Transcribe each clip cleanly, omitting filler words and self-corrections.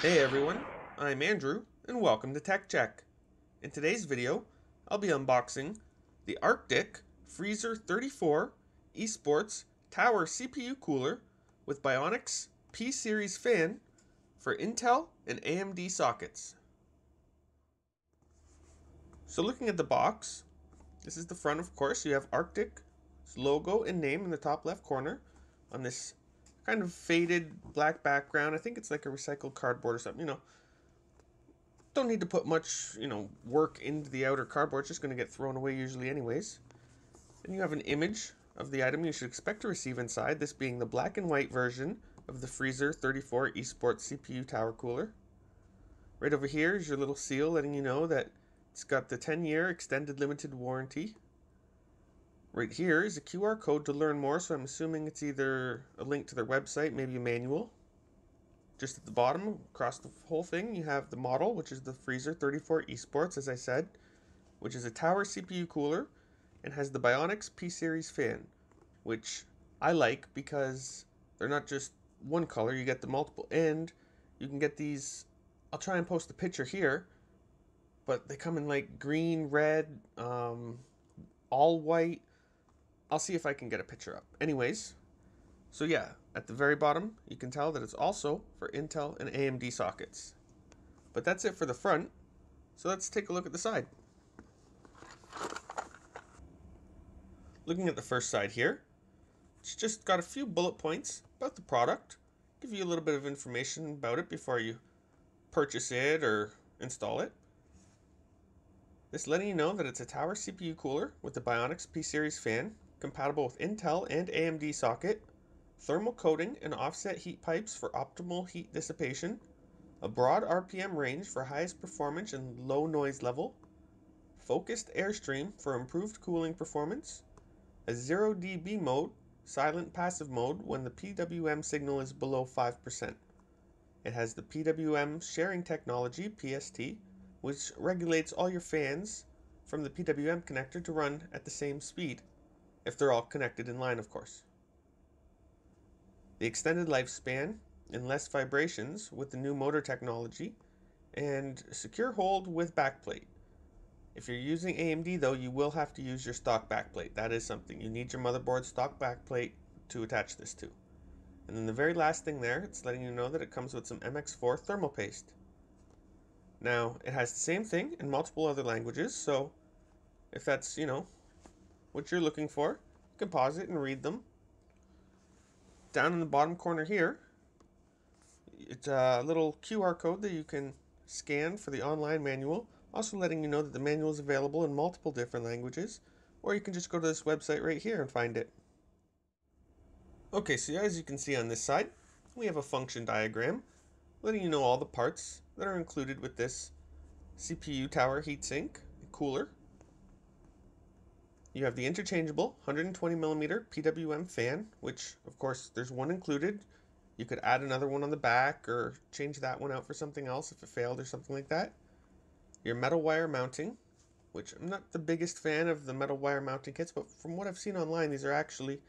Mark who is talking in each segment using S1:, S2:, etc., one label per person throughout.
S1: Hey everyone, I'm Andrew, and welcome to Tech Check. In today's video, I'll be unboxing the Arctic Freezer 34 eSports Tower CPU Cooler with Bionics P-Series fan for Intel and AMD sockets. So looking at the box, this is the front, of course. You have Arctic's logo and name in the top left corner on this kind of faded black background. I think it's like a recycled cardboard or something, don't need to put much, work into the outer cardboard. It's just going to get thrown away usually anyways. Then you have an image of the item you should expect to receive inside, this being the black and white version of the Freezer 34 eSports CPU Tower Cooler. Right over here is your little seal letting you know that it's got the 10-year extended limited warranty. Right here is a QR code to learn more, so I'm assuming it's either a link to their website, maybe a manual. Just at the bottom, across the whole thing, you have the model, which is the Freezer 34 eSports, as I said, which is a tower CPU cooler and has the Bionics P-Series fan, which I like because they're not just one color, you get the multiple, and you can get these. I'll try and post a picture here, but they come in like green, red, all white. I'll see if I can get a picture up. Anyways, so yeah, at the very bottom, you can tell that it's also for Intel and AMD sockets. But that's it for the front, so let's take a look at the side. Looking at the first side here, it's just got a few bullet points about the product, give you a little bit of information about it before you purchase it or install it. This letting you know that it's a tower CPU cooler with the Bionics P-Series fan, compatible with Intel and AMD socket, thermal coating and offset heat pipes for optimal heat dissipation, a broad RPM range for highest performance and low noise level, focused airstream for improved cooling performance, a 0 dB mode, silent passive mode when the PWM signal is below 5%. It has the PWM sharing technology, PST, which regulates all your fans from the PWM connector to run at the same speed, if they're all connected in line, of course. The extended lifespan and less vibrations with the new motor technology, and secure hold with backplate. If you're using AMD though, you will have to use your stock backplate. That is something. You need your motherboard stock backplate to attach this to. And then the very last thing there, it's letting you know that it comes with some MX4 thermal paste. Now, it has the same thing in multiple other languages, so if that's, what you're looking for, you can pause it and read them. Down in the bottom corner here, it's a little QR code that you can scan for the online manual, also letting you know that the manual is available in multiple different languages, or you can just go to this website right here and find it. Okay, so as you can see on this side, we have a function diagram letting you know all the parts that are included with this CPU tower heatsink cooler. You have the interchangeable 120mm PWM fan, which of course there's one included. You could add another one on the back or change that one out for something else if it failed or something like that. Your metal wire mounting, which I'm not the biggest fan of the metal wire mounting kits, but from what I've seen online, these are actually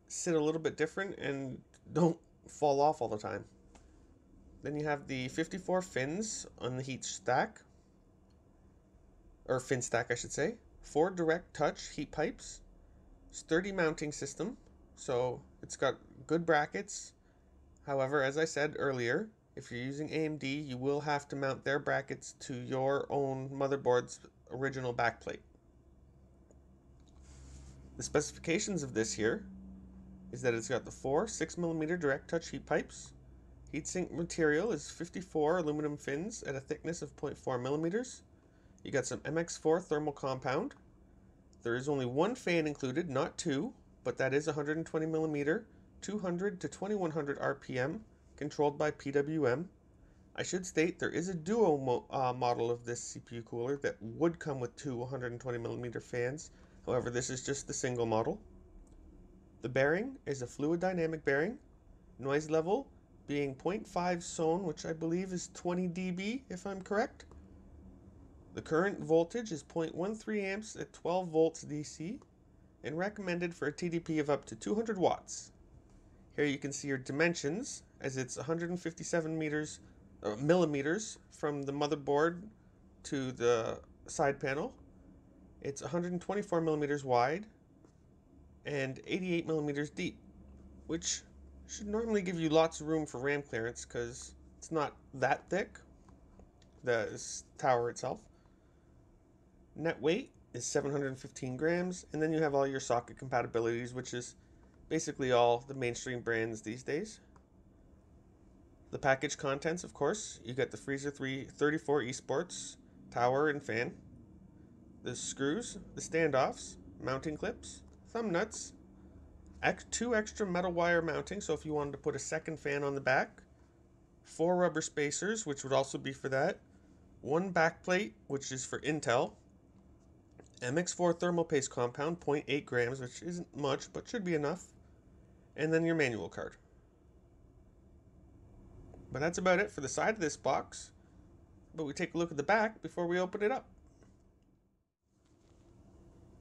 S1: sit a little bit different and don't fall off all the time. Then you have the 54 fins on the heat stack, or fin stack I should say, 4 direct touch heat pipes, sturdy mounting system, so it's got good brackets. However, as I said earlier, if you're using AMD, you will have to mount their brackets to your own motherboard's original backplate. The specifications of this here is that it's got the 4 6mm direct touch heat pipes. Heatsink material is 54 aluminum fins at a thickness of 0.4 millimeters. You got some MX4 thermal compound. There is only one fan included, not two, but that is 120mm, 200 to 2100 RPM, controlled by PWM. I should state there is a duo model of this CPU cooler that would come with two 120mm fans. However, this is just the single model. The bearing is a fluid dynamic bearing. Noise level being 0.5 SON, which I believe is 20 dB if I'm correct. The current voltage is 0.13 amps at 12 volts DC and recommended for a TDP of up to 200 watts. Here you can see your dimensions, as it's 157 meters millimeters from the motherboard to the side panel. It's 124 millimeters wide and 88 millimeters deep, which should normally give you lots of room for RAM clearance because it's not that thick, the tower itself. Net weight is 715 grams, and then you have all your socket compatibilities, which is basically all the mainstream brands these days. The package contents, of course, you get the Freezer 34 eSports, tower and fan, the screws, the standoffs, mounting clips, thumb nuts, two extra metal wire mounting, so if you wanted to put a second fan on the back, 4 rubber spacers, which would also be for that, 1 backplate, which is for Intel, MX4 thermal paste compound, 0.8 grams, which isn't much, but should be enough, and then your manual card. But that's about it for the side of this box, but we take a look at the back before we open it up.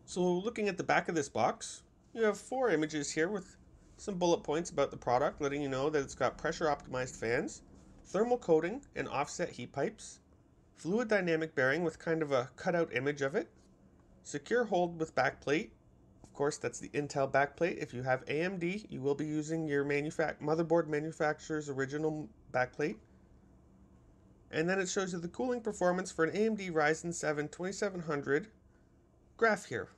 S1: So looking at the back of this box, you have 4 images here with some bullet points about the product, letting you know that it's got pressure optimized fans, thermal coating and offset heat pipes, fluid dynamic bearing with kind of a cutout image of it, secure hold with backplate. Of course, that's the Intel backplate. If you have AMD, you will be using your motherboard manufacturer's original backplate. And then it shows you the cooling performance for an AMD Ryzen 7 2700 graph here,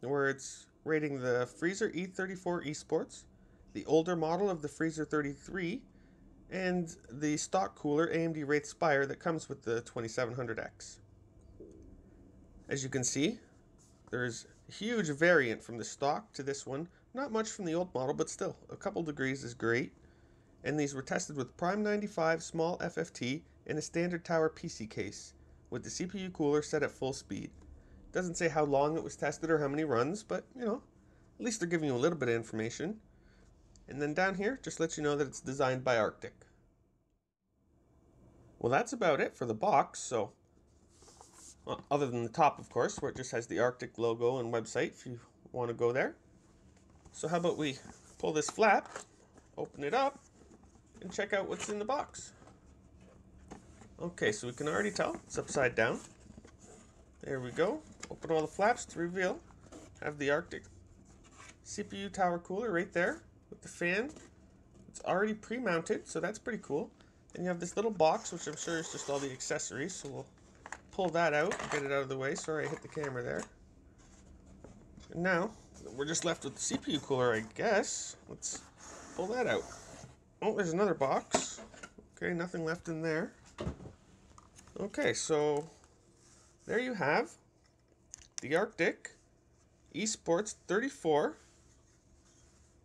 S1: where it's rating the Freezer E34 eSports, the older model of the Freezer 33, and the stock cooler AMD Wraith Spire that comes with the 2700X. As you can see, there's a huge variant from the stock to this one. Not much from the old model, but still, a couple degrees is great. And these were tested with Prime 95 small FFT in a standard tower PC case, with the CPU cooler set at full speed. Doesn't say how long it was tested or how many runs, but, you know, at least they're giving you a little bit of information. And then down here, just lets you know that it's designed by Arctic. Well, that's about it for the box, so well, other than the top, of course, where it just has the Arctic logo and website if you want to go there. So how about we pull this flap, open it up, and check out what's in the box. Okay, so we can already tell it's upside down. There we go. Open all the flaps to reveal. Have the Arctic CPU tower cooler right there with the fan. It's already pre-mounted, so that's pretty cool. And you have this little box, which I'm sure is just all the accessories, so we'll pull that out and get it out of the way. Sorry I hit the camera there. And now, we're just left with the CPU cooler, I guess. Let's pull that out. Oh, there's another box. Okay, nothing left in there. Okay, so there you have the Arctic eSports 34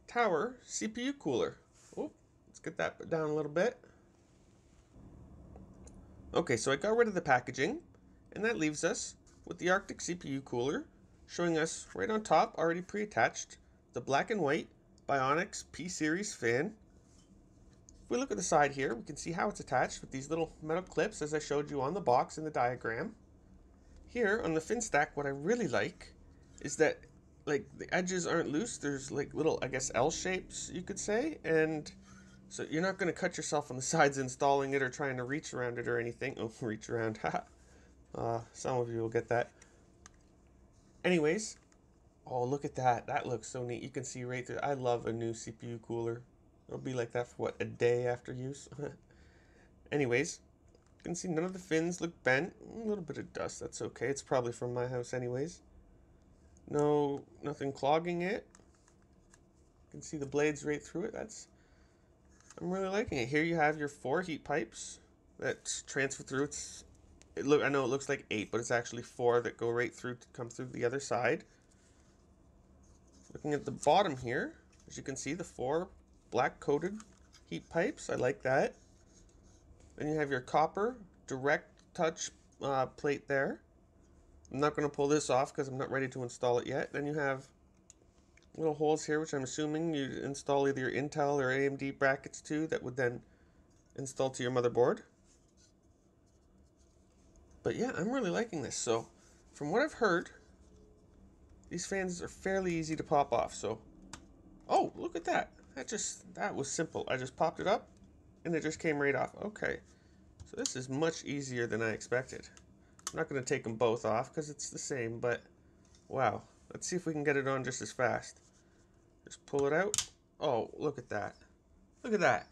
S1: Tower CPU cooler. Oh, let's get that down a little bit. Okay, so I got rid of the packaging, and that leaves us with the Arctic CPU cooler, showing us right on top, already pre-attached, the black and white Bionics P-Series fan. If we look at the side here, we can see how it's attached with these little metal clips as I showed you on the box in the diagram. Here on the fin stack, what I really like is that like the edges aren't loose. There's like little, I guess, L shapes you could say, and so you're not going to cut yourself on the sides installing it or trying to reach around it or anything. Oh, reach around. Some of you will get that. Anyways, oh, look at that. That looks so neat. You can see right through. I love a new CPU cooler. It'll be like that for what, a day after use? Anyways, you can see none of the fins look bent. A little bit of dust. That's okay. It's probably from my house anyways. No, nothing clogging it. You can see the blades right through it. I'm really liking it. Here you have your 4 heat pipes that transfer through. I know it looks like 8, but it's actually 4 that go right through to come through the other side. Looking at the bottom here, as you can see, the 4 black coated heat pipes. I like that. Then you have your copper direct touch plate there. I'm not going to pull this off because I'm not ready to install it yet. Then you have little holes here, which I'm assuming you install either your Intel or AMD brackets to, that would then install to your motherboard. But yeah, I'm really liking this. So from what I've heard, these fans are fairly easy to pop off. So, oh, look at that. That was simple. I just popped it up and it just came right off. Okay. So this is much easier than I expected. I'm not going to take them both off because it's the same, but wow. Let's see if we can get it on just as fast. Just pull it out. Oh, look at that. Look at that.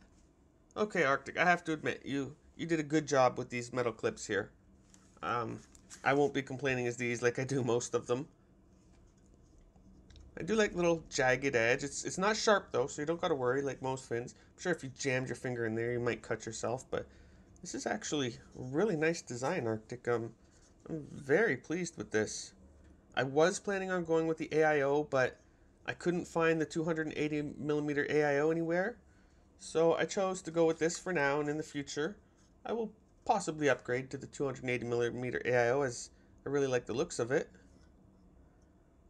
S1: Okay, Arctic, I have to admit, you did a good job with these metal clips here. I won't be complaining as these like I do most of them. I do like little jagged edge. It's not sharp though, so you don't gotta worry like most fins. I'm sure if you jammed your finger in there, you might cut yourself, but this is actually a really nice design, Arctic. I'm very pleased with this. I was planning on going with the AIO, but I couldn't find the 280mm AIO anywhere. So I chose to go with this for now, and in the future, I will possibly upgrade to the 280mm AIO as I really like the looks of it.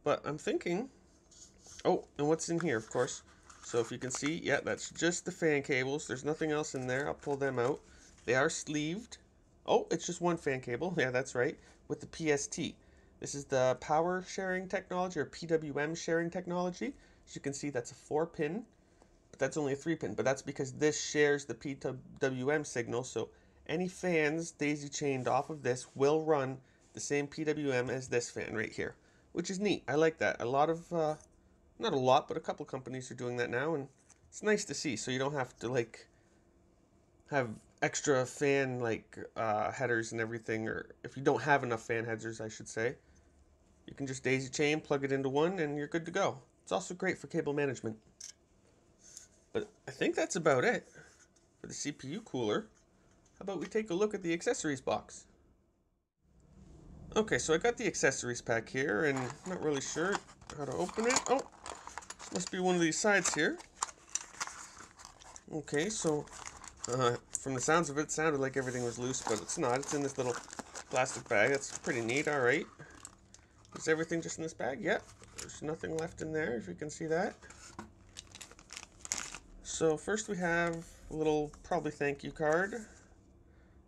S1: But I'm thinking, oh, and what's in here, of course. So if you can see, yeah, that's just the fan cables. There's nothing else in there. I'll pull them out. They are sleeved. Oh, it's just one fan cable. Yeah, that's right. With the PST. This is the power sharing technology, or PWM sharing technology. As you can see, that's a 4-pin. But that's only a 3-pin, but that's because this shares the PWM signal, so any fans daisy chained off of this will run the same PWM as this fan right here, which is neat. I like that. A lot of, not a lot, but a couple companies are doing that now, and it's nice to see, so you don't have to, like, have extra fan, like, headers and everything, or if you don't have enough fan headers, I should say. You can just daisy chain, plug it into one, and you're good to go. It's also great for cable management. But I think that's about it for the CPU cooler. How about we take a look at the accessories box? Okay, so I got the accessories pack here, and I'm not really sure how to open it. Oh, this must be one of these sides here. Okay, so from the sounds of it, it sounded like everything was loose, but it's not. It's in this little plastic bag. That's pretty neat. All right. Is everything just in this bag? Yep. There's nothing left in there, if you can see that. So first we have a little probably thank you card.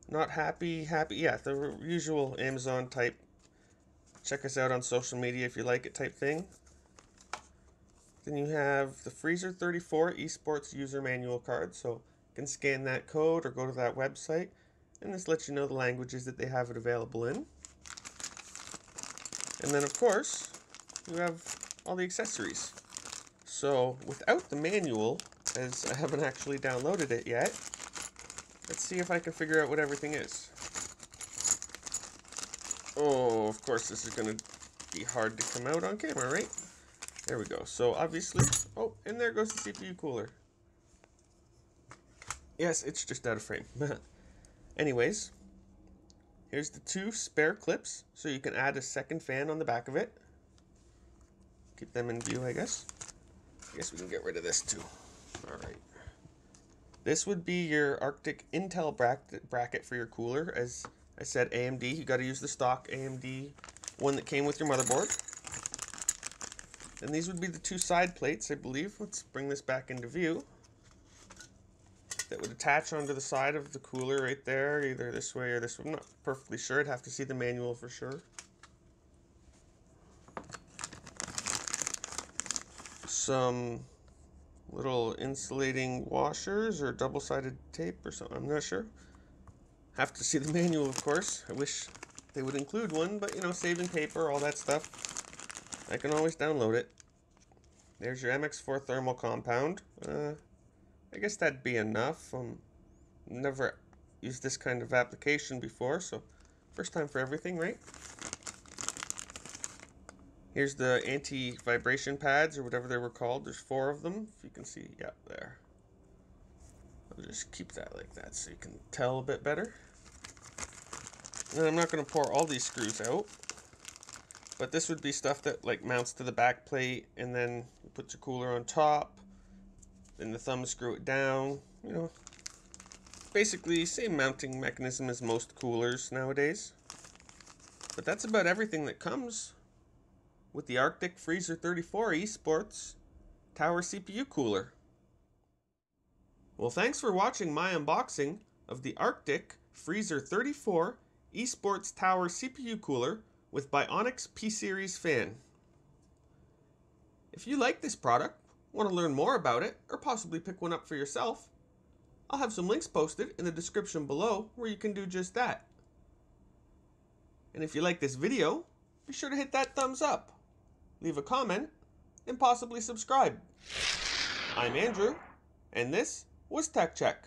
S1: Not happy, happy. Yeah, the usual Amazon type. Check us out on social media if you like it type thing. Then you have the Freezer 34 eSports user manual card. So you can scan that code or go to that website. And this lets you know the languages that they have it available in. And then of course, you have all the accessories. So without the manual, as I haven't actually downloaded it yet, let's see if I can figure out what everything is. Oh, of course this is going to be hard to come out on camera, right? There we go. So obviously, oh, and there goes the CPU cooler. Yes, it's just out of frame. Anyways, here's the 2 spare clips, so you can add a second fan on the back of it. Keep them in view, I guess. I guess we can get rid of this too. Alright. This would be your Arctic Intel bracket for your cooler. As I said, AMD. You got to use the stock AMD one that came with your motherboard. And these would be the 2 side plates, I believe. Let's bring this back into view. That would attach onto the side of the cooler right there, either this way or this way. I'm not perfectly sure. I'd have to see the manual for sure. Some little insulating washers or double-sided tape or something. I'm not sure. Have to see the manual, of course. I wish they would include one, but you know, saving paper, all that stuff. I can always download it. There's your MX4 thermal compound. I guess that'd be enough. Never used this kind of application before, so first time for everything, right? Here's the anti-vibration pads, or whatever they were called. There's 4 of them, if you can see. Yeah, there. I'll just keep that like that so you can tell a bit better. And I'm not going to pour all these screws out, but this would be stuff that like mounts to the back plate, and then you put your cooler on top, then the thumb screw it down. You know, basically same mounting mechanism as most coolers nowadays. But that's about everything that comes with the Arctic Freezer 34 eSports Tower CPU cooler. Well, thanks for watching my unboxing of the Arctic Freezer 34 eSports Tower CPU cooler with Bionix P-Series fan. If you like this product, want to learn more about it, or possibly pick one up for yourself, I'll have some links posted in the description below where you can do just that. And if you like this video, be sure to hit that thumbs up, leave a comment, and possibly subscribe. I'm Andrew, and this was Tech Check.